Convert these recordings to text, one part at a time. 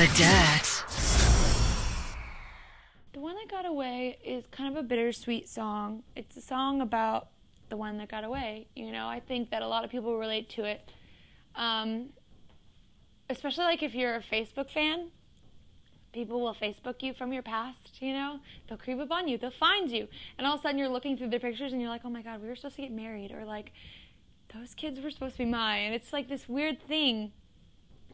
the dirt. The One That Got Away is kind of a bittersweet song. It's a song about the one that got away. You know, I think that a lot of people relate to it. Especially like if you're a Facebook fan. People will Facebook you from your past, you know? They'll creep up on you. They'll find you. And all of a sudden you're looking through their pictures and you're like, oh my God, we were supposed to get married. Or like, those kids were supposed to be mine. And it's like this weird thing.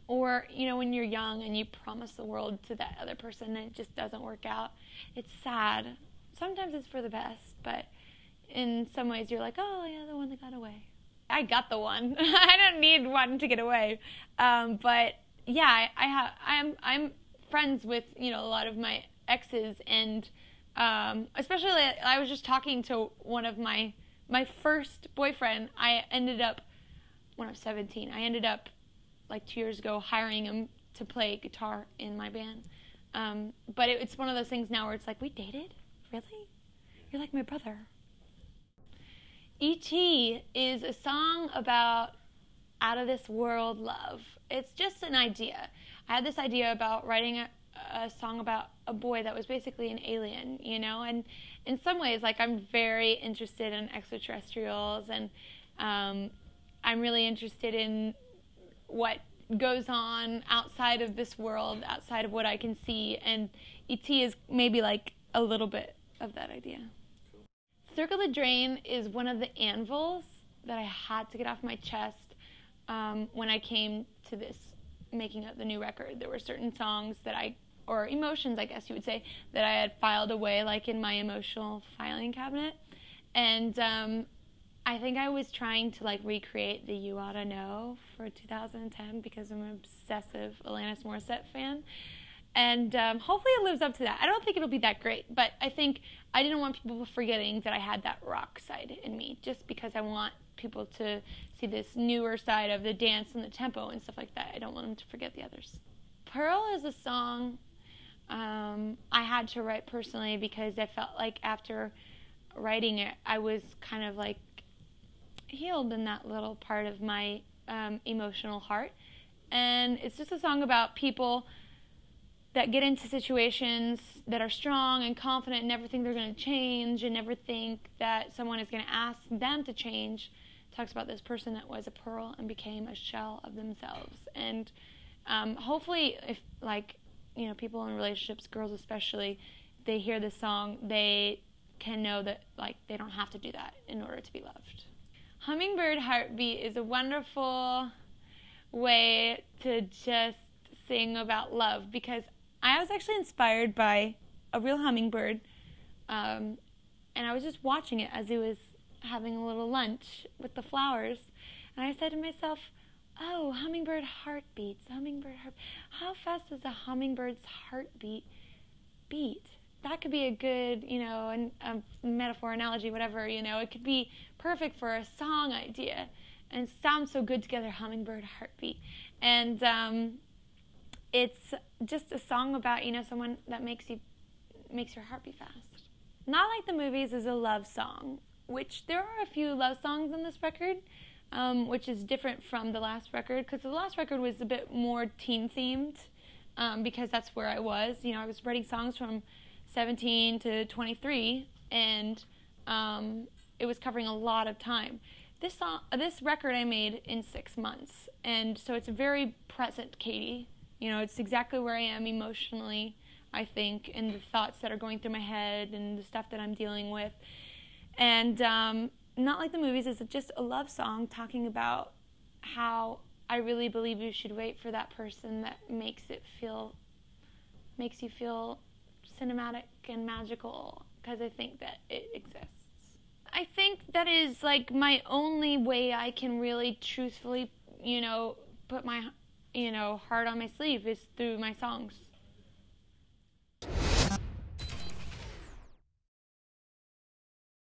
Or, you know, when you're young and you promise the world to that other person and it just doesn't work out. It's sad. Sometimes it's for the best, but in some ways you're like, oh yeah, the one that got away. I got the one. I don't need one to get away. But yeah, I'm friends with, you know, a lot of my exes, and especially I was just talking to one of my first boyfriend. I ended up, when I was 17, I ended up like 2 years ago hiring him to play guitar in my band. But it's one of those things now where it's like, we dated? Really? You're like my brother. E.T. is a song about out-of-this-world love. It's just an idea. I had this idea about writing a song about a boy that was basically an alien, you know? And in some ways, like, I'm very interested in extraterrestrials, and I'm really interested in what goes on outside of this world, outside of what I can see, and E.T. is maybe like a little bit of that idea. Circle the Drain is one of the anvils that I had to get off my chest when I came to this making of the new record. There were certain songs that or emotions, I guess you would say, that I had filed away, like in my emotional filing cabinet. And I think I was trying to like recreate the You Oughta Know for 2010 because I'm an obsessive Alanis Morissette fan. And hopefully it lives up to that. I don't think it'll be that great, but I think I didn't want people forgetting that I had that rock side in me, just because I want people to see this newer side of the dance and the tempo and stuff like that. I don't want them to forget the others. Pearl is a song I had to write personally because I felt like after writing it, I was kind of like healed in that little part of my emotional heart. And it's just a song about people that get into situations that are strong and confident and never think they're going to change and never think that someone is going to ask them to change. It talks about this person that was a pearl and became a shell of themselves. And hopefully, if, like, you know, people in relationships, girls especially, they hear this song, they can know that, like, they don't have to do that in order to be loved. Hummingbird Heartbeat is a wonderful way to just sing about love, because I was actually inspired by a real hummingbird, and I was just watching it as it was having a little lunch with the flowers, and I said to myself, oh, hummingbird heartbeats, hummingbird heart. How fast does a hummingbird's heartbeat beat? That could be a good, you know, a metaphor, analogy, whatever, you know. It could be perfect for a song idea and sounds so good together, Hummingbird Heartbeat. And it's just a song about, you know, someone that makes your heart beat fast. Not Like the Movies is a love song, which there are a few love songs in this record, which is different from the last record, because the last record was a bit more teen-themed, because that's where I was. You know, I was writing songs from 17 to 23, and it was covering a lot of time. This record I made in 6 months, and so it's a very present Katy. You know, it's exactly where I am emotionally, I think, and the thoughts that are going through my head and the stuff that I'm dealing with. And Not Like the Movies is just a love song talking about how I really believe you should wait for that person that makes you feel cinematic and magical, because I think that it exists. I think that is like my only way I can really truthfully, you know, put my, you know, heart on my sleeve is through my songs.